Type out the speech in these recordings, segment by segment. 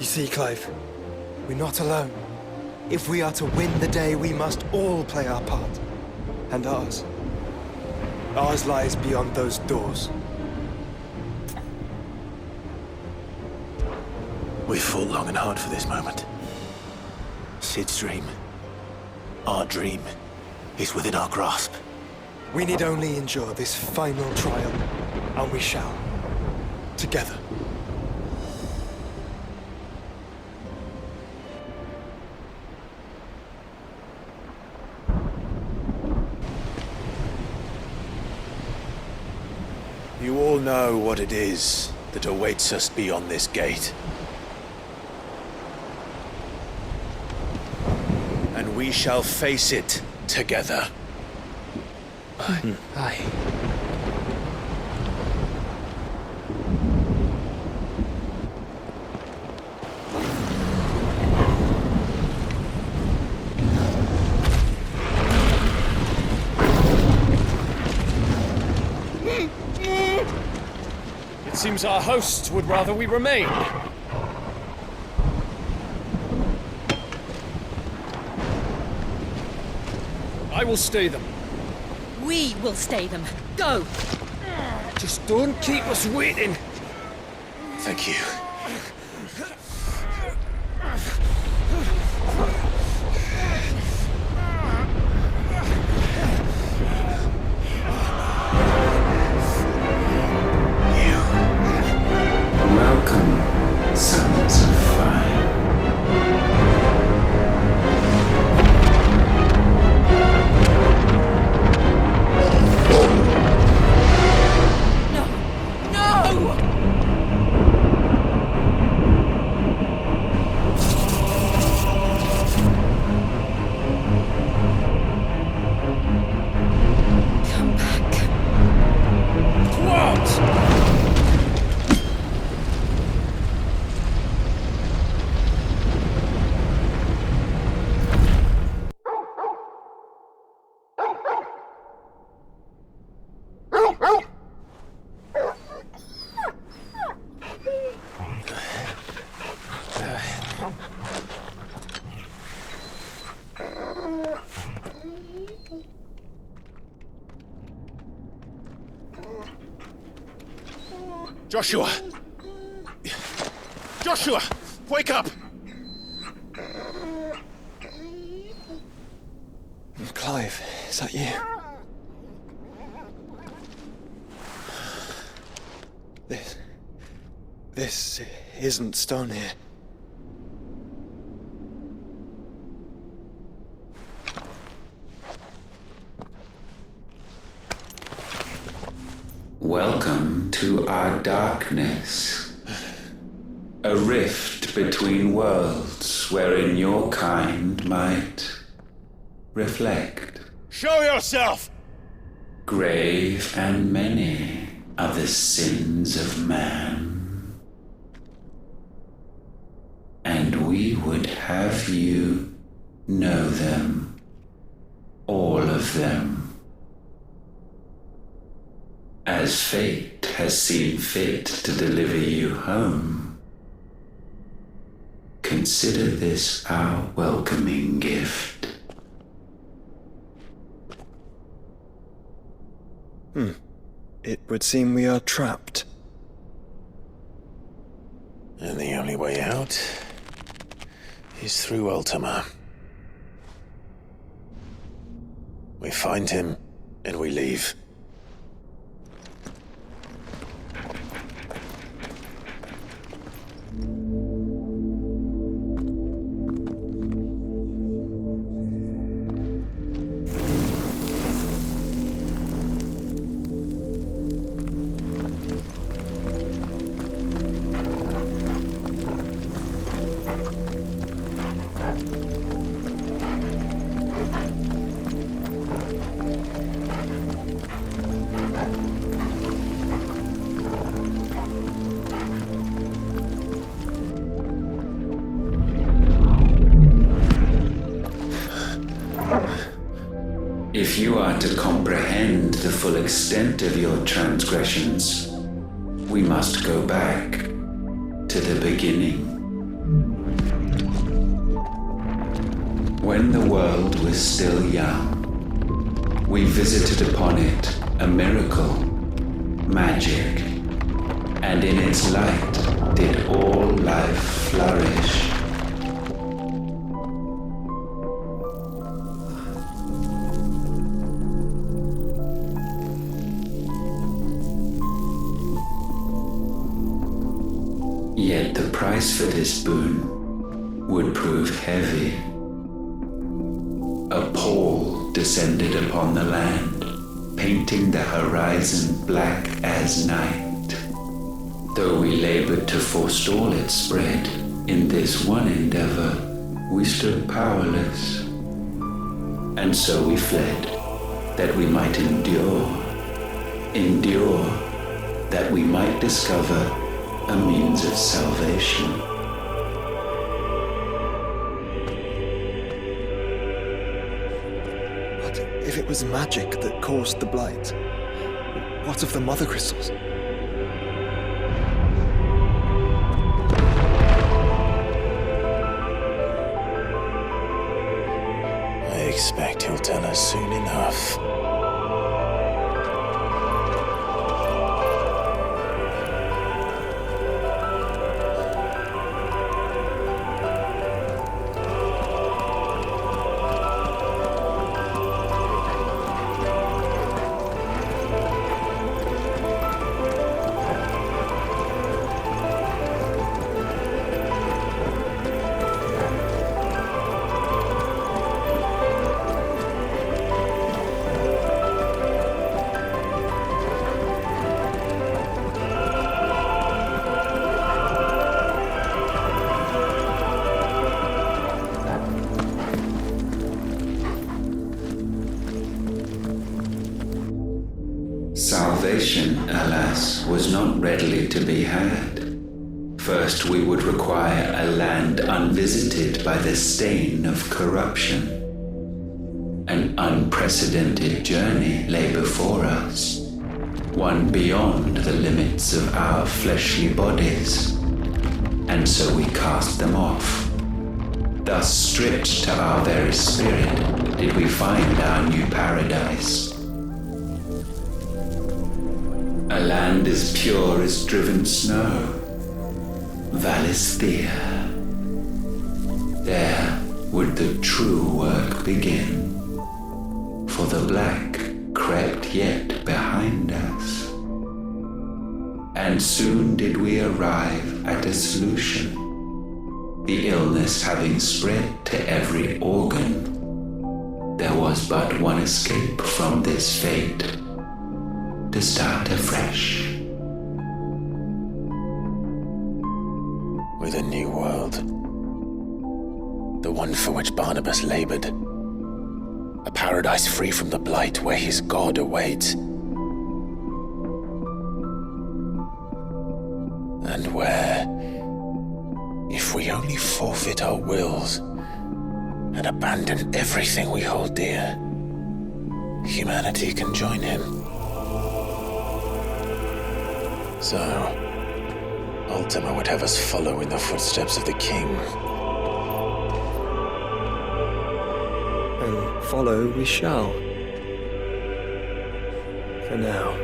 You see, Clive, we're not alone. If we are to win the day, we must all play our part. And ours. Ours lies beyond those doors. We've fought long and hard for this moment. Sid's dream, our dream, is within our grasp. We need only endure this final trial, and we shall. Together. You all know what it is that awaits us beyond this gate. And we shall face it together. Aye. It seems our hosts would rather we remain. I will stay them. We will stay them. Go! Just don't keep us waiting. Thank you. Welcome, sons of fire. Come back. What? Joshua! Joshua! Wake up! Clive, is that you? This isn't stone here. Welcome to our darkness. A rift between worlds wherein your kind might reflect. Show yourself! Grave and many are the sins of man. And we would have you know them, all of them. As fate has seen fit to deliver you home, consider this our welcoming gift. It would seem we are trapped. And the only way out is through Ultima. We find him, and we leave. If you are to comprehend the full extent of your transgressions, we must go back to the beginning. world was still young. We visited upon it a miracle, magic, and in its light did all life flourish. Yet the price for this boon would prove heavy. A pall descended upon the land, painting the horizon black as night. Though we labored to forestall its spread, in this one endeavor we stood powerless. And so we fled, that we might endure, that we might discover a means of salvation. But if it was magic that caused the blight, what of the mother crystals? I expect he'll tell us soon enough. Salvation, alas, was not readily to be had. First, we would require a land unvisited by the stain of corruption. An unprecedented journey lay before us, one beyond the limits of our fleshly bodies. And so we cast them off. Thus, stripped to our very spirit, did we find our new paradise. A land as pure as driven snow, Valisthea. There would the true work begin, for the black crept yet behind us. And soon did we arrive at a solution, the illness having spread to every organ. There was but one escape from this fate, to start afresh. With a new world. The one for which Barnabas labored. A paradise free from the blight where his God awaits. And where, if we only forfeit our wills and abandon everything we hold dear, humanity can join him. So, Ultima would have us follow in the footsteps of the king. And follow we shall. For now.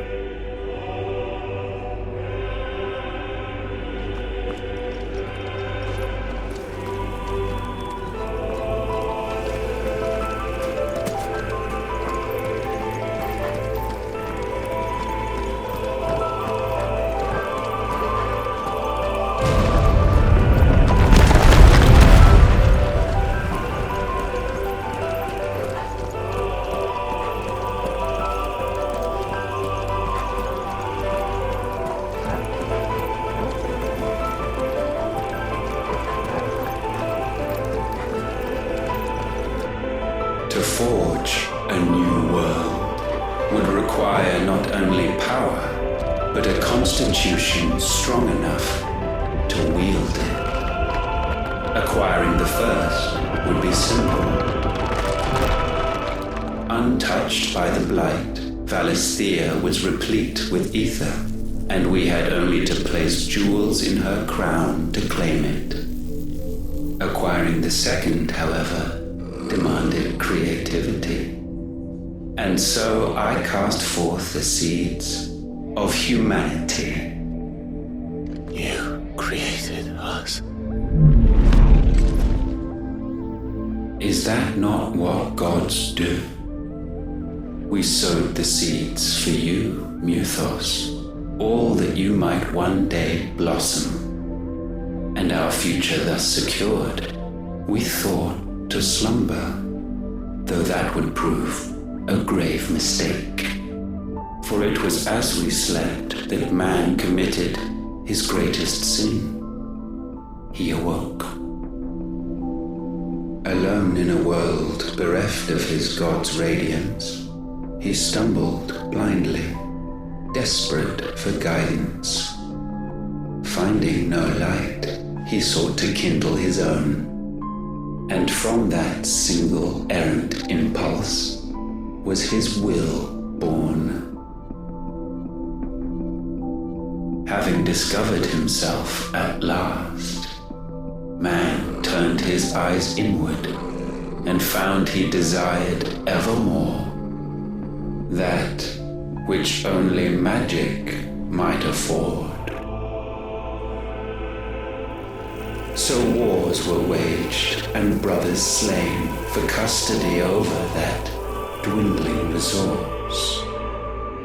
To forge a new world would require not only power, but a constitution strong enough to wield it. Acquiring the first would be simple. Untouched by the blight, Valisthea was replete with ether, and we had only to place jewels in her crown to claim it. Acquiring the second, however, demanded creativity. And so I cast forth the seeds of humanity. You created us. Is that not what gods do? We sowed the seeds for you, Muthos, all that you might one day blossom. And our future thus secured, we thought to slumber, though that would prove a grave mistake. For it was as we slept that man committed his greatest sin. He awoke. Alone in a world bereft of his god's radiance, he stumbled blindly, desperate for guidance. Finding no light, he sought to kindle his own. And from that single errant impulse was his will born. Having discovered himself at last, man turned his eyes inward and found he desired evermore that which only magic might afford. So wars were waged and brothers slain for custody over that dwindling resource,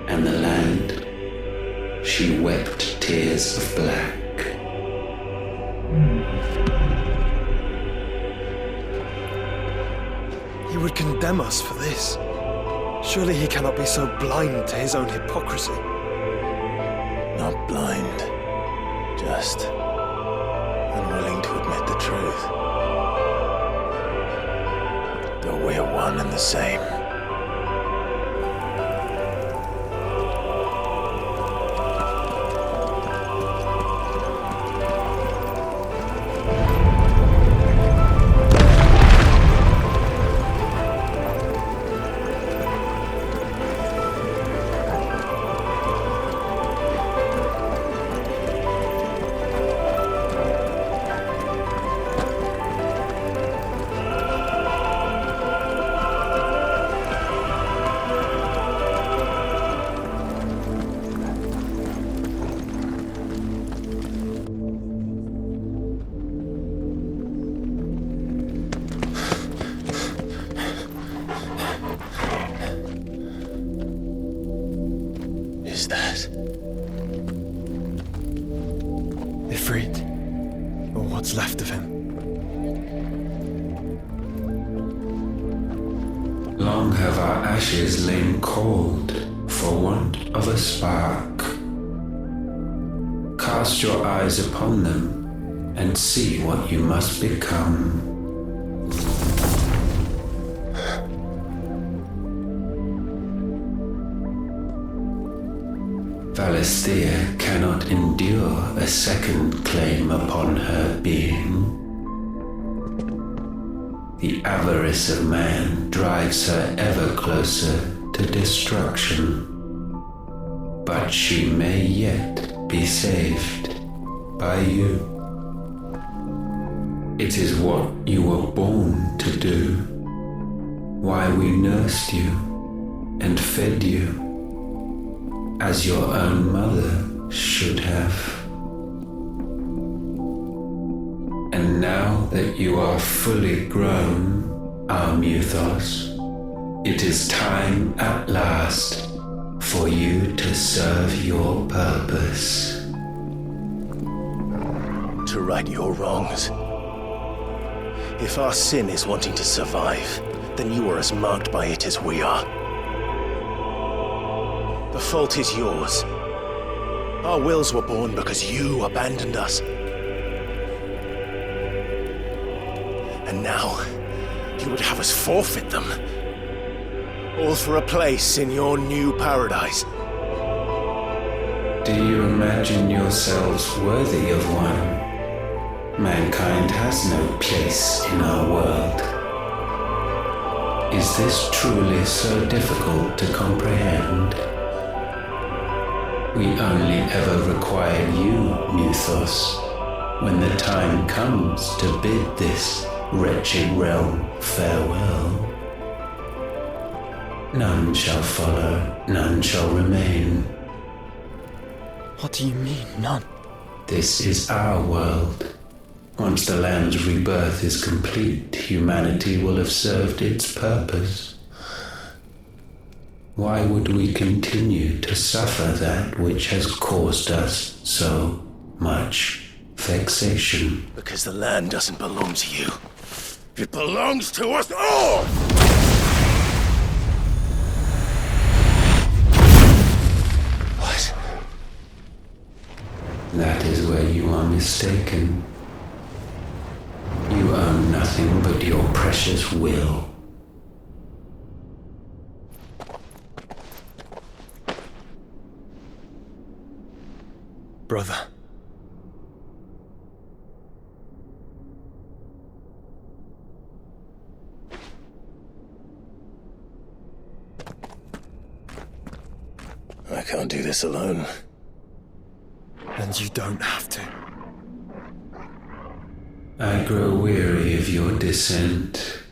and the land, she wept tears of black. He would condemn us for this. Surely he cannot be so blind to his own hypocrisy. Not blind, just unwilling to admit the truth. Though we're one and the same. Is that Ifrit, or what's left of him. Long have our ashes lain cold for want of a spark. Cast your eyes upon them and see what you must become. Valisthea cannot endure a second claim upon her being. The avarice of man drives her ever closer to destruction. But she may yet be saved by you. It is what you were born to do, why we nursed you and fed you, as your own mother should have. And now that you are fully grown, our Muthos, it is time at last for you to serve your purpose. to right your wrongs? If our sin is wanting to survive, then you are as marked by it as we are. The fault is yours. Our wills were born because you abandoned us. And now, you would have us forfeit them. All for a place in your new paradise. Do you imagine yourselves worthy of one? Mankind has no place in our world. Is this truly so difficult to comprehend? We only ever require you, Muthos, when the time comes to bid this wretched realm, farewell. None shall follow, none shall remain. What do you mean, none? This is our world. Once the land's rebirth is complete, humanity will have served its purpose. Why would we continue to suffer that which has caused us so much vexation? Because the land doesn't belong to you. It belongs to us all! What? That is where you are mistaken. You own nothing but your precious will. Brother. I can't do this alone. And you don't have to. I grow weary of your dissent.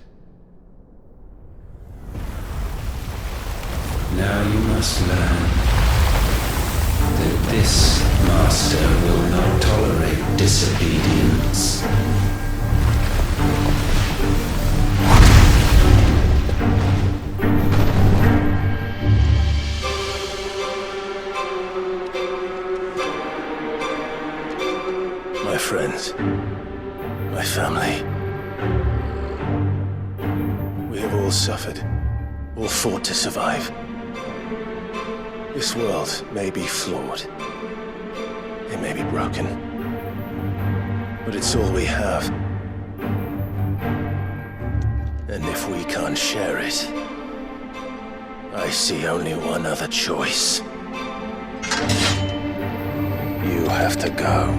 Now you must learn that this master will not tolerate disobedience. My friends, my family. We have all suffered, all fought to survive. This world may be flawed. It may be broken. But it's all we have. And if we can't share it, I see only one other choice. You have to go.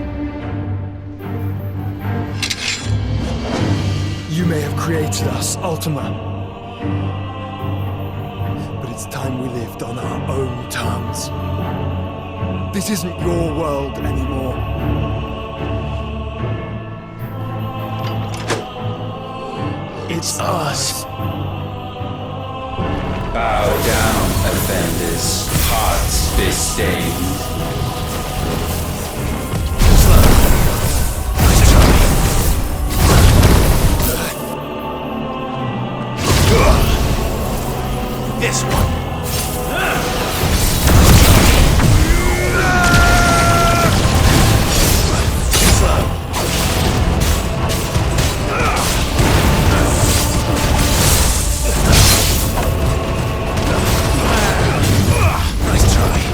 You may have created us, Ultima. But it's time we lived on our own terms. This isn't your world anymore. It's ours. Bow down, offenders, hearts disdained. This one. Nice try.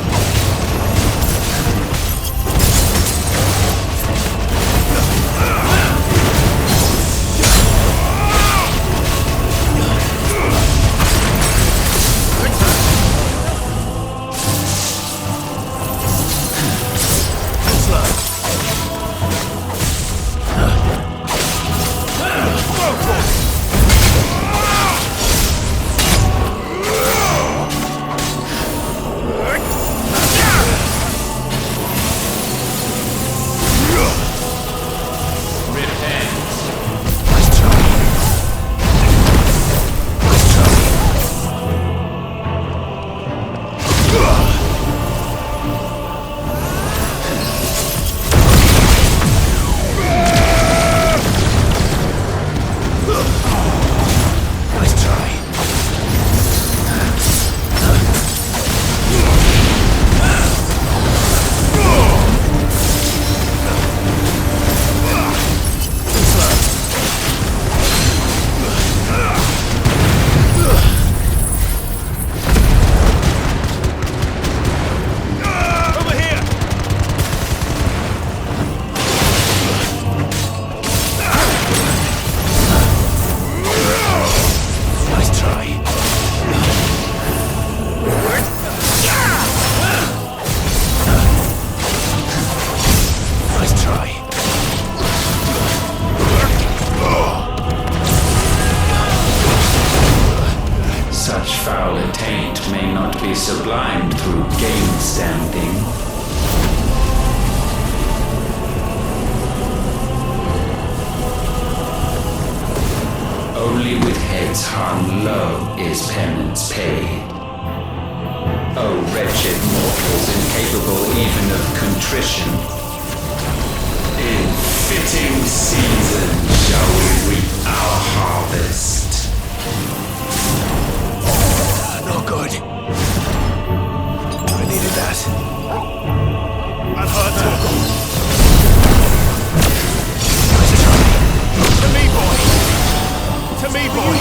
sublimed through game standing. spirits hung low is penance paid. O wretched mortals incapable even of contrition, in fitting season shall we reap our harvest. Not good. I needed that. I've heard Torgal. To me, boy! To me, boy!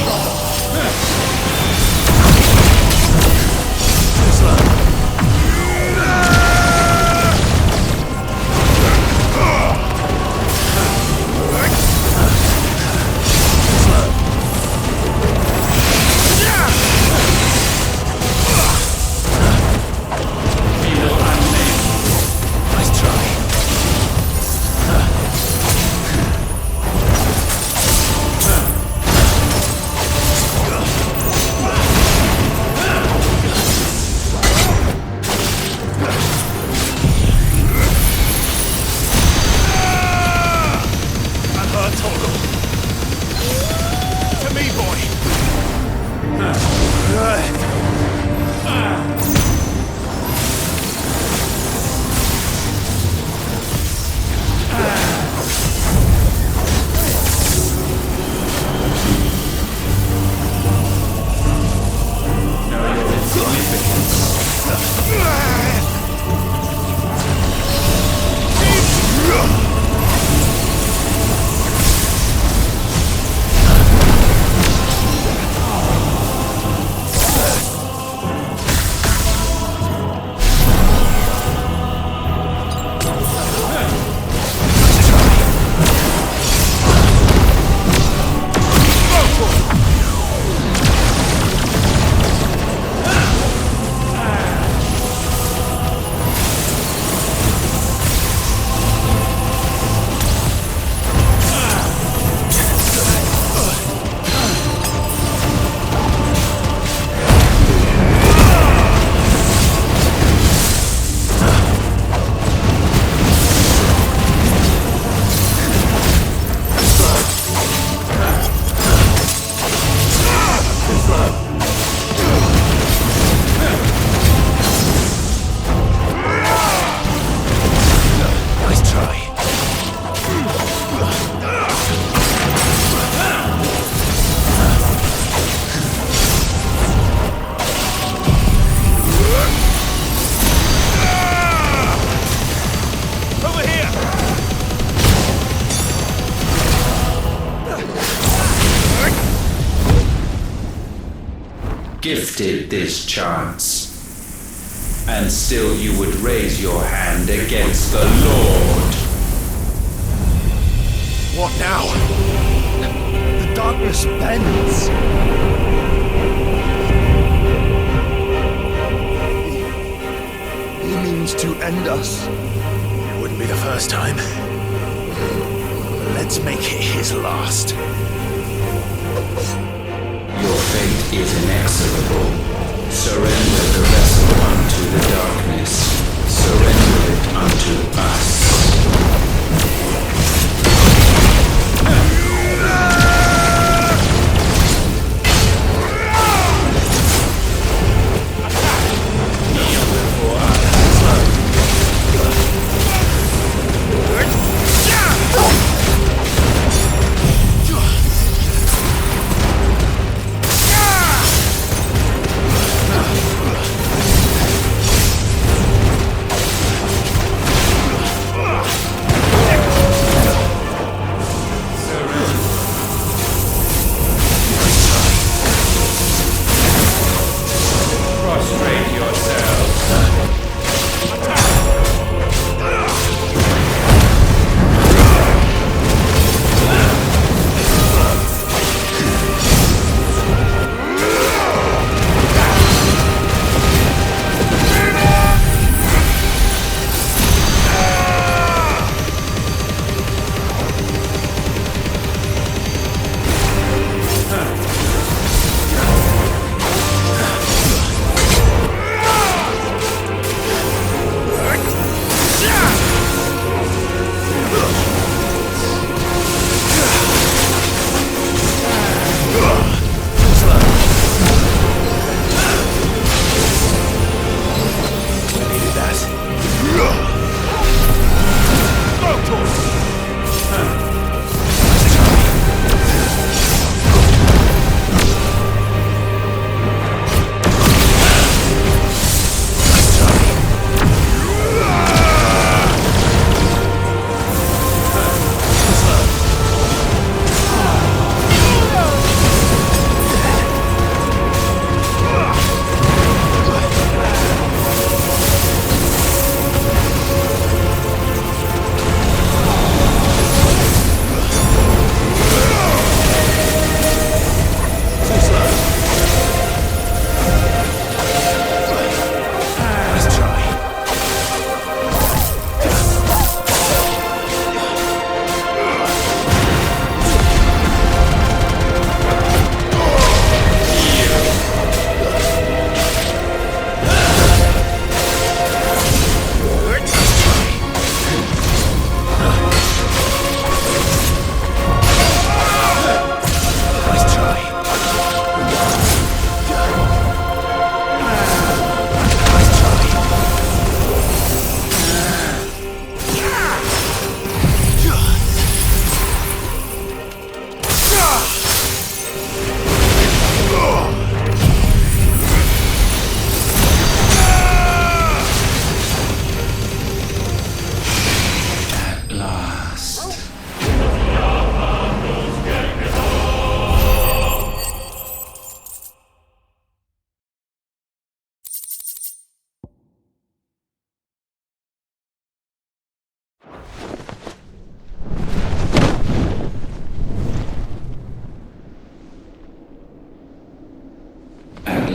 Gifted this chance, and still you would raise your hand against the Lord. What now? The darkness bends. He means to end us. It wouldn't be the first time. Let's make it his last. Your fate is inexorable. Surrender the vessel unto the darkness. Surrender it unto us.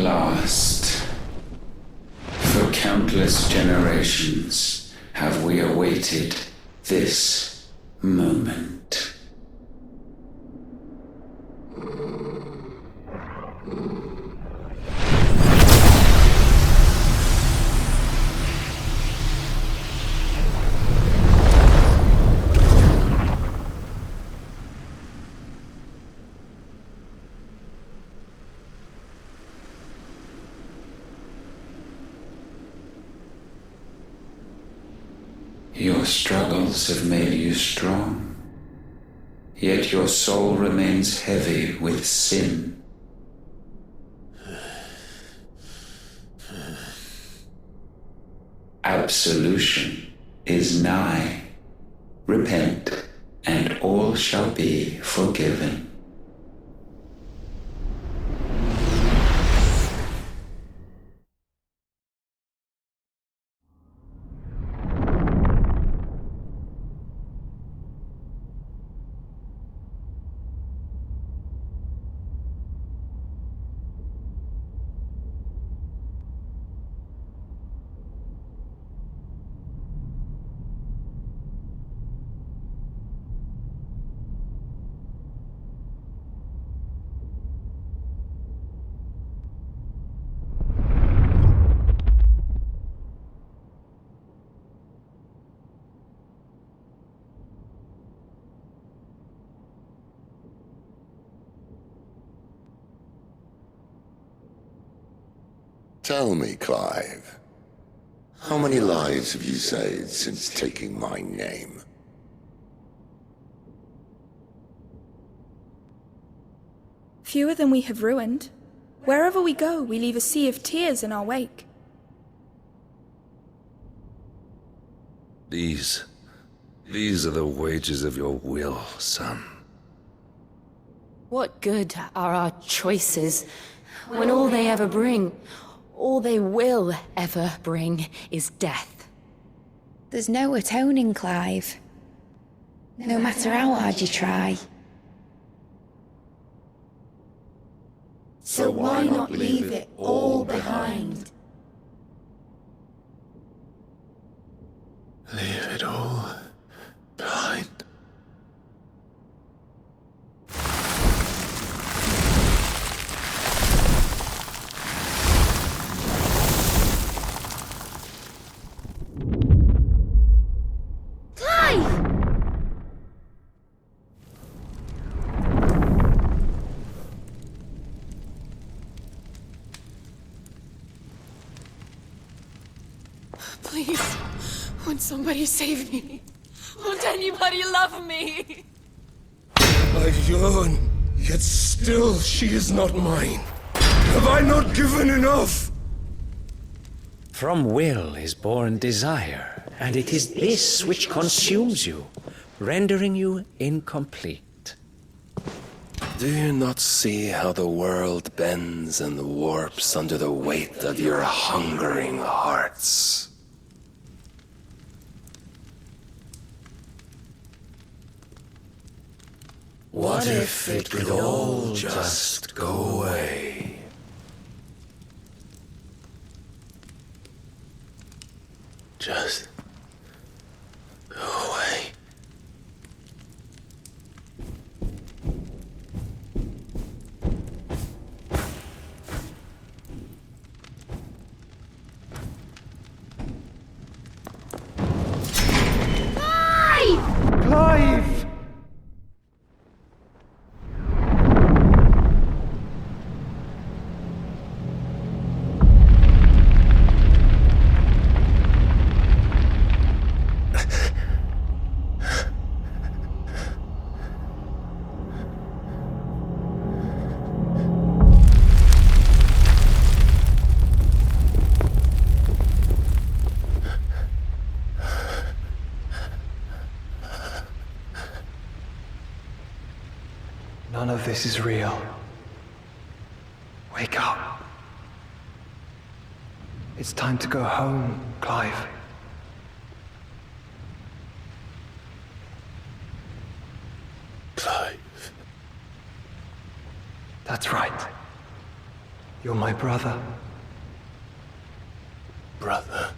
last, for countless generations, have we awaited this moment. Your struggles have made you strong, yet your soul remains heavy with sin. Absolution is nigh. Repent, and all shall be forgiven. Tell me, Clive, how many lives have you saved since taking my name? Fewer than we have ruined. Wherever we go, we leave a sea of tears in our wake. These are the wages of your will, son. What good are our choices when all they ever bring, all they will ever bring, is death? There's no atoning, Clive. No matter how hard you try. So why not leave it all behind? Leave it all behind. Please, won't somebody save me? Won't anybody love me? I yearn, yet still she is not mine. Have I not given enough? From will is born desire, and it is this which consumes you, rendering you incomplete. Do you not see how the world bends and warps under the weight of your hungering hearts? What if it could all just go away? Just go away. Clive! None of this is real. Wake up. It's time to go home, Clive. Clive. That's right. You're my brother. Brother.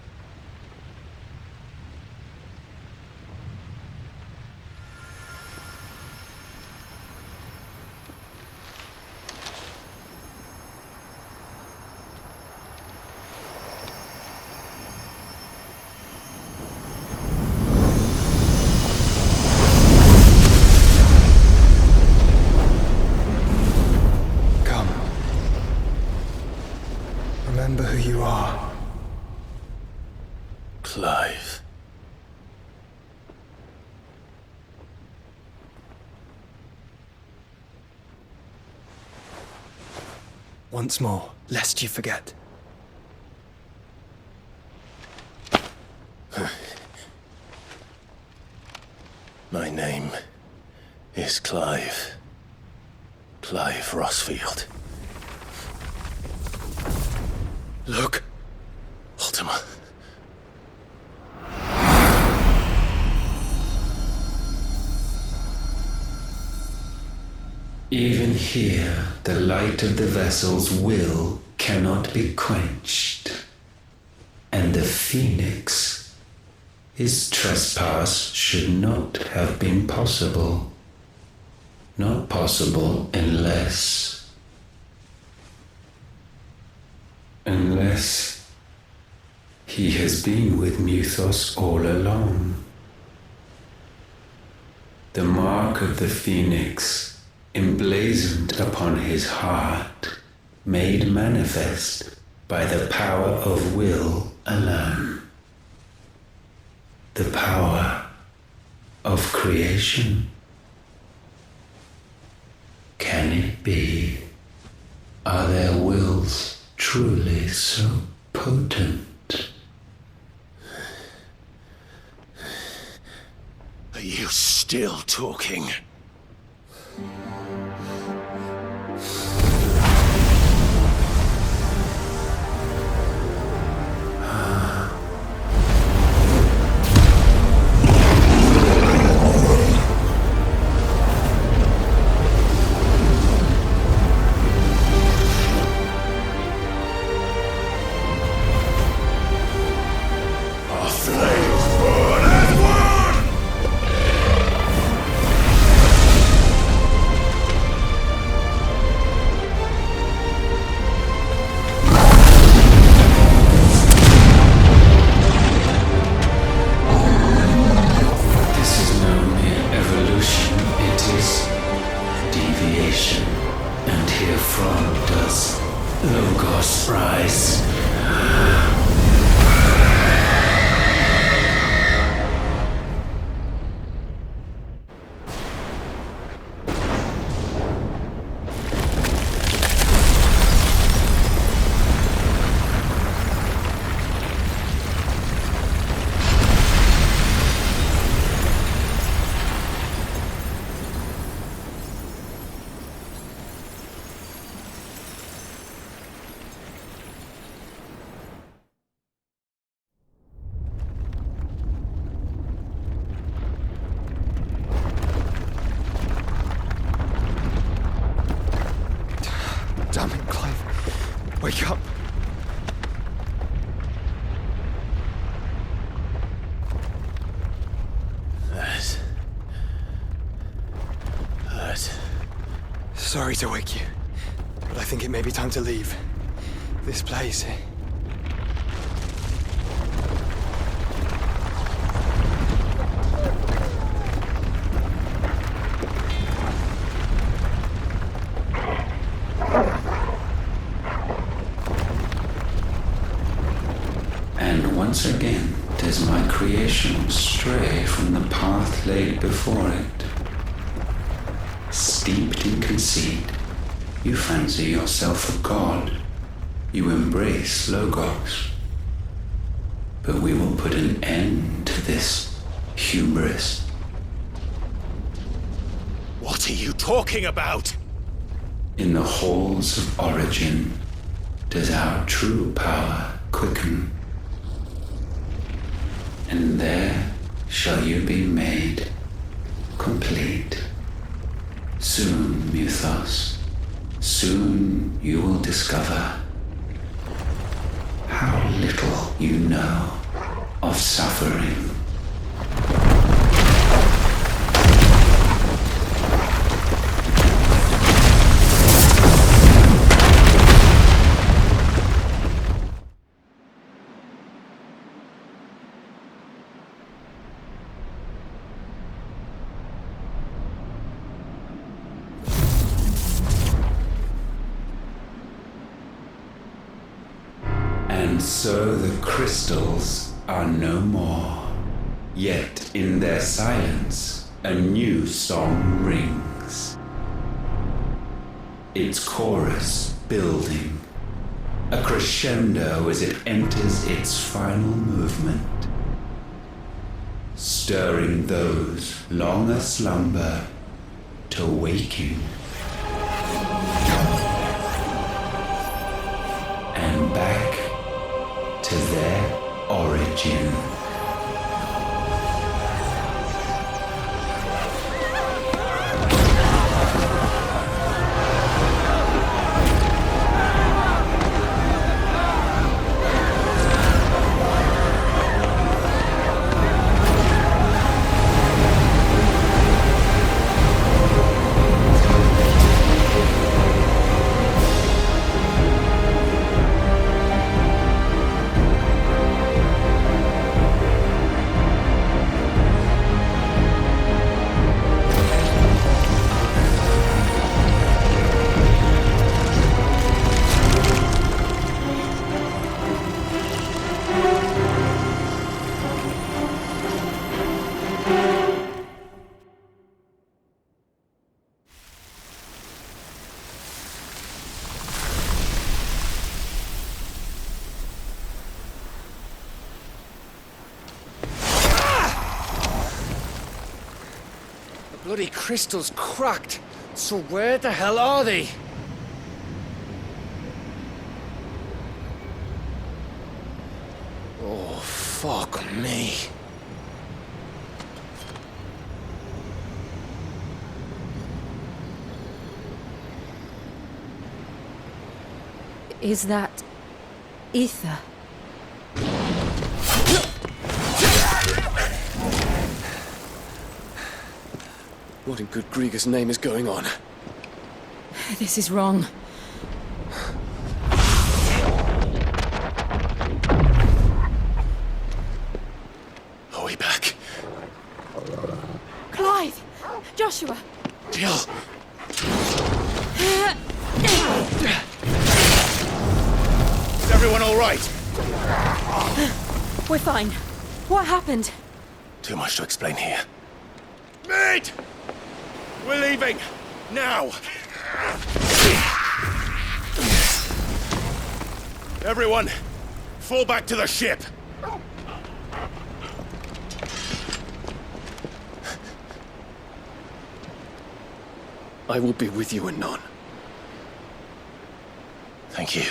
Come. Remember who you are. Clive. Once more, lest you forget. My name is Clive. Clive Rossfield. Look, Ultima. Even here, the light of the vessel's will cannot be quenched. And the Phoenix, his trespass should not have been possible. Not possible unless he has been with Muthos all along. The mark of the Phoenix, emblazoned upon his heart, made manifest by the power of will alone. The power of creation. Can it be? Are their wills truly so potent? Are you still talking? And herefrom does Logos rise. Wake up! That hurt. Sorry to wake you, but I think it may be time to leave. This place. And once again does my creation stray from the path laid before it. Steeped in conceit, you fancy yourself a god. You embrace Logos. But we will put an end to this hubris. What are you talking about? In the halls of origin does our true power quicken. And there shall you be made complete. Soon, Mythos, soon you will discover how little you know of suffering. And so the crystals are no more. Yet in their silence, a new song rings. Its chorus building, a crescendo as it enters its final movement, stirring those long aslumber to waking. And back to their origin. Bloody crystal's cracked. So where the hell are they? Oh, fuck me. Is that ether? What in good Grieger's name is going on? This is wrong. Are we back? Clive! Joshua! Jill! Is everyone all right? We're fine. What happened? Too much to explain here. Mate! We're leaving! Now! Everyone, fall back to the ship! I will be with you anon. Thank you.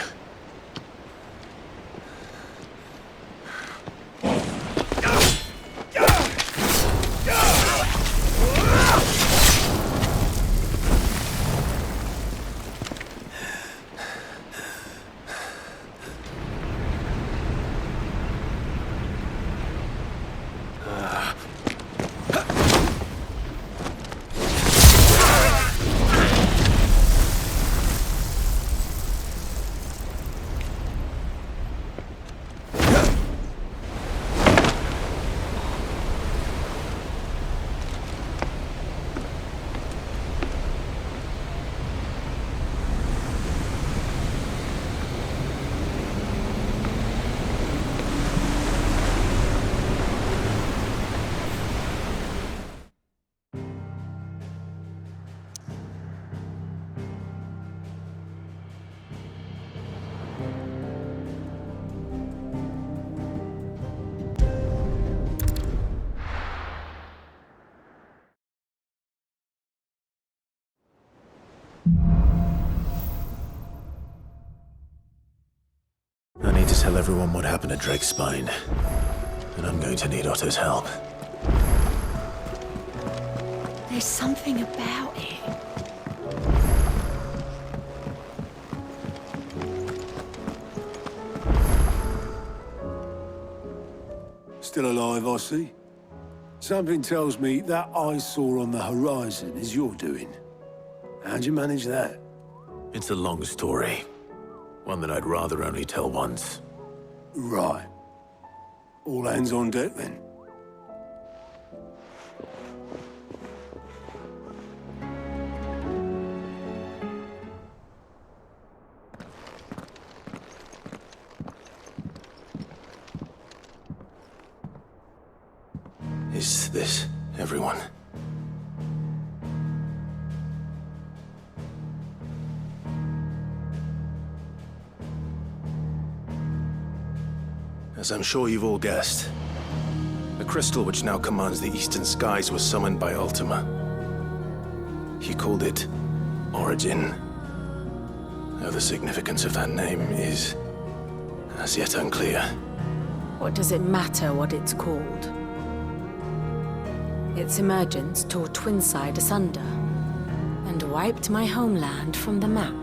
tell everyone what happened at Drake's Spine. And I'm going to need Otto's help. There's something about it. Still alive, I see. Something tells me that I saw on the horizon is your doing. How'd you manage that? It's a long story. One that I'd rather only tell once. Right. All hands on deck, then. Is this everyone? As I'm sure you've all guessed, the crystal which now commands the eastern skies was summoned by Ultima. He called it Origin. Though the significance of that name is as yet unclear. What does it matter what it's called? Its emergence tore Twinside asunder and wiped my homeland from the map.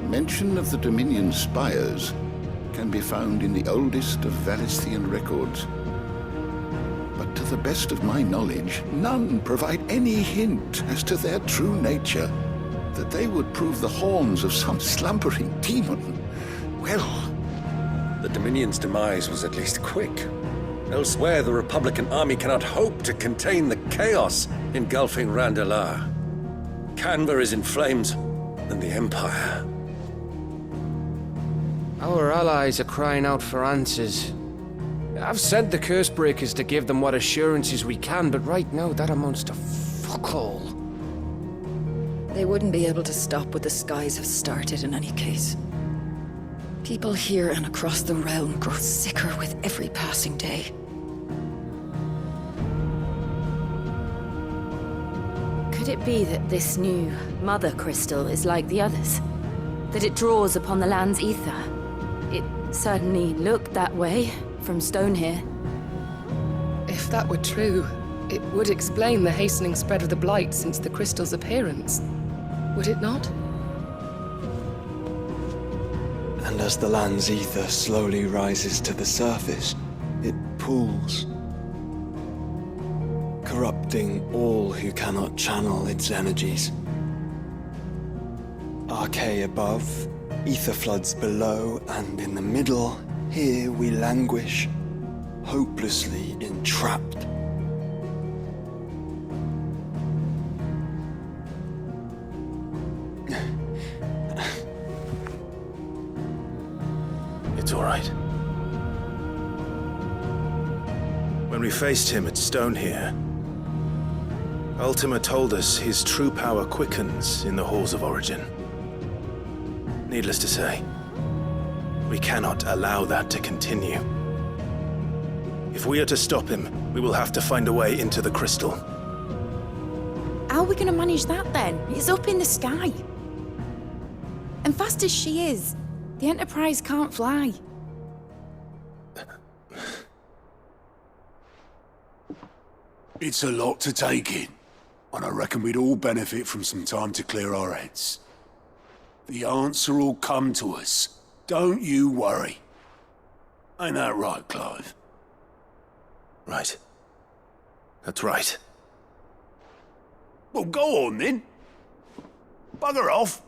Mention of the Dominion spires can be found in the oldest of Valisthian records. But to the best of my knowledge, none provide any hint as to their true nature. That they would prove the horns of some slumbering demon. Well, The Dominion's demise was at least quick. Elsewhere, the Republican army cannot hope to contain the chaos engulfing Randalar. Canva is in flames, and the Empire. Our allies are crying out for answers. I've sent the Cursebreakers to give them what assurances we can, but right now that amounts to fuck all. They wouldn't be able to stop what the skies have started in any case. People here and across the realm grow sicker with every passing day. Could it be that this new Mother Crystal is like the others? That it draws upon the land's ether? It certainly looked that way from stone here. If that were true, it would explain the hastening spread of the Blight since the crystal's appearance. Would it not? And as the land's ether slowly rises to the surface, it pools, corrupting all who cannot channel its energies. Archay above, ether floods below, and in the middle, here we languish, hopelessly entrapped. It's all right. When we faced him at Stone here, Ultima told us his true power quickens in the halls of Origin. Needless to say, we cannot allow that to continue. If we are to stop him, we will have to find a way into the crystal. How are we gonna manage that then? It's up in the sky. And fast as she is, the Enterprise can't fly. It's a lot to take in, and I reckon we'd all benefit from some time to clear our heads. The answer will come to us. Don't you worry. Ain't that right, Clive? Right. That's right. Well, go on then. Bugger off.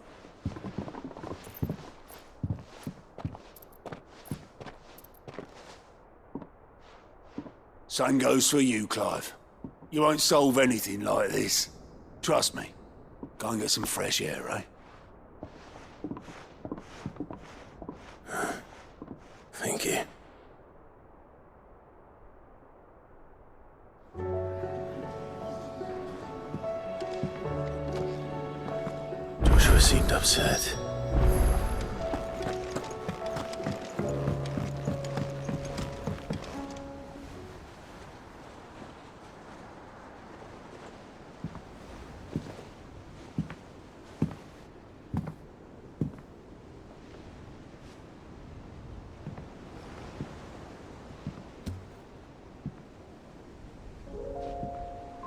Same goes for you, Clive. You won't solve anything like this. Trust me. Go and get some fresh air, eh? Thank you. Joshua seemed upset.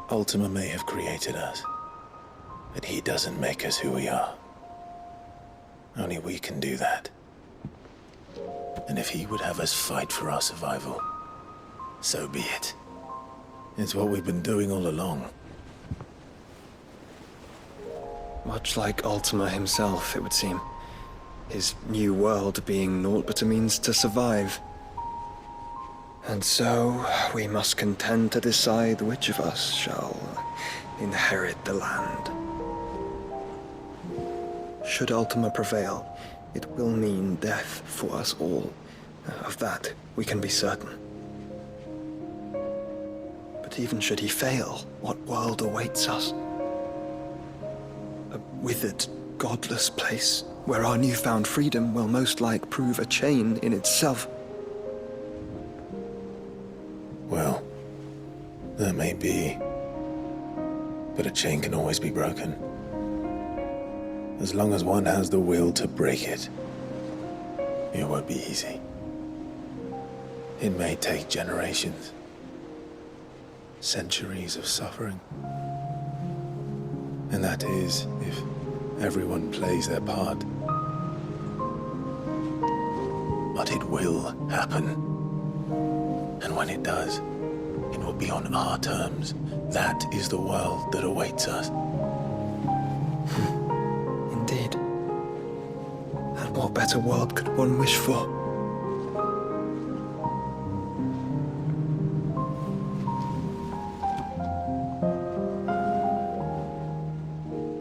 Ultima may have created us, but he doesn't make us who we are. Only we can do that. And if he would have us fight for our survival, so be it. It's what we've been doing all along. Much like Ultima himself, it would seem. His new world being naught but a means to survive. And so, we must contend to decide which of us shall inherit the land. Should Ultima prevail, it will mean death for us all. Of that, we can be certain. But even should he fail, what world awaits us? A withered, godless place, where our newfound freedom will most like prove a chain in itself. Well, that may be. But a chain can always be broken. As long as one has the will to break it, it won't be easy. It may take generations, centuries of suffering. And that is if everyone plays their part. But it will happen. And when it does, it will be on our terms. That is the world that awaits us. Indeed. And what better world could one wish for?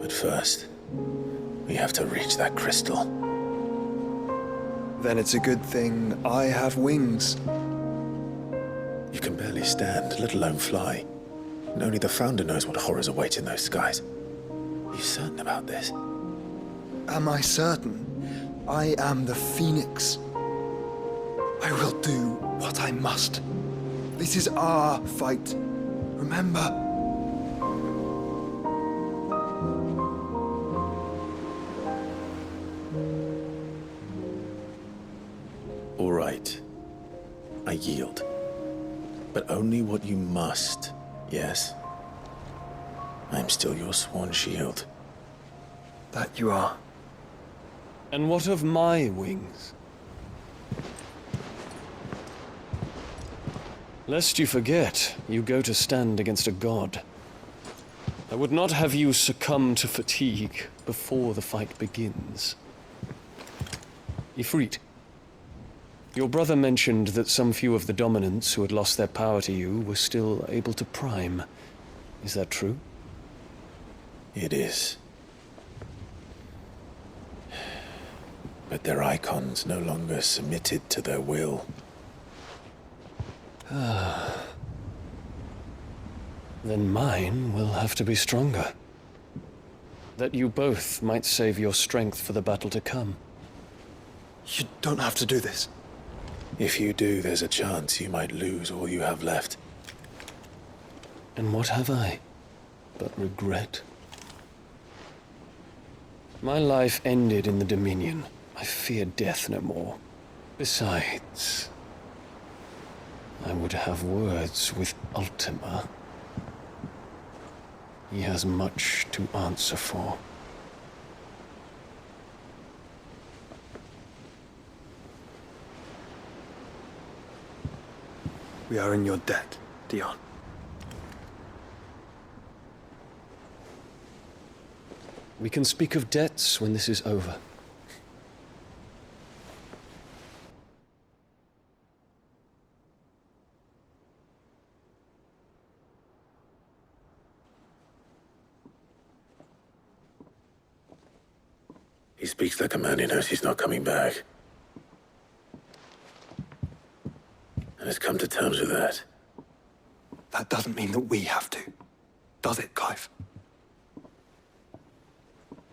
But first, we have to reach that crystal. Then it's a good thing I have wings. You can barely stand, let alone fly. And only the Founder knows what horrors await in those skies. Are you certain about this? Am I certain? I am the Phoenix. I will do what I must. This is our fight. Remember? All right. I yield. But only what you must, yes? I'm still your sworn shield. That you are. And what of my wings? Lest you forget, you go to stand against a god. I would not have you succumb to fatigue before the fight begins. Ifrit, your brother mentioned that some few of the dominants who had lost their power to you were still able to prime. Is that true? It is. But their icons no longer submitted to their will. Then mine will have to be stronger. That you both might save your strength for the battle to come. You don't have to do this. If you do, there's a chance you might lose all you have left. And what have I but regret? My life ended in the Dominion. I fear death no more. Besides, I would have words with Ultima. He has much to answer for. We are in your debt, Dion. We can speak of debts when this is over. He speaks like a man who knows he's not coming back. And has come to terms with that. That doesn't mean that we have to, does it, Clive?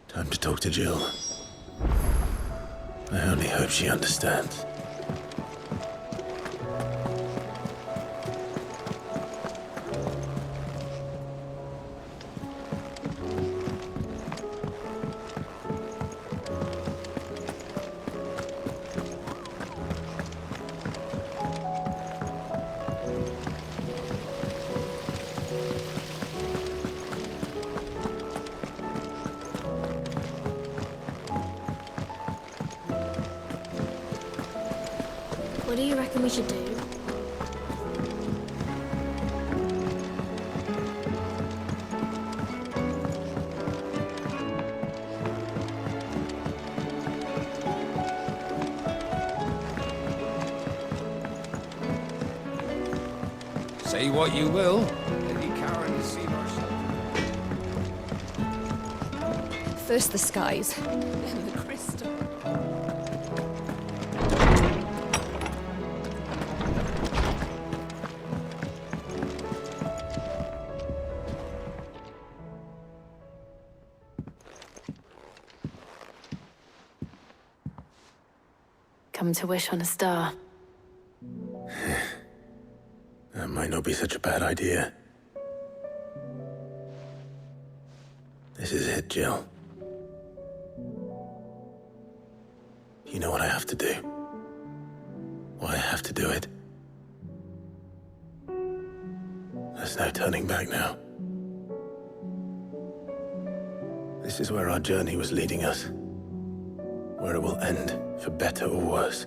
Time to talk to Jill. I only hope she understands. What do you reckon we should do? Say what you will. Lady Karen has seen herself. First the skies, then the crystal. Come to wish on a star. That might not be such a bad idea. This is it, Jill. You know what I have to do. Why I have to do it. There's no turning back now. This is where our journey was leading us. Where it will end, for better or worse.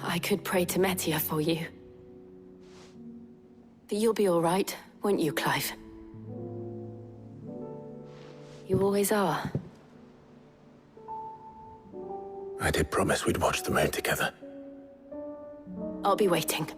I could pray to Metia for you. But you'll be all right, won't you, Clive? You always are. I did promise we'd watch the moon together. I'll be waiting.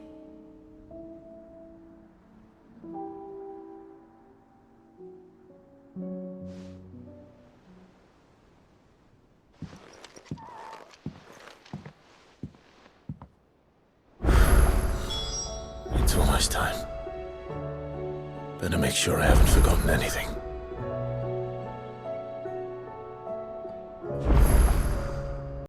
It's almost time. Better make sure I haven't forgotten anything.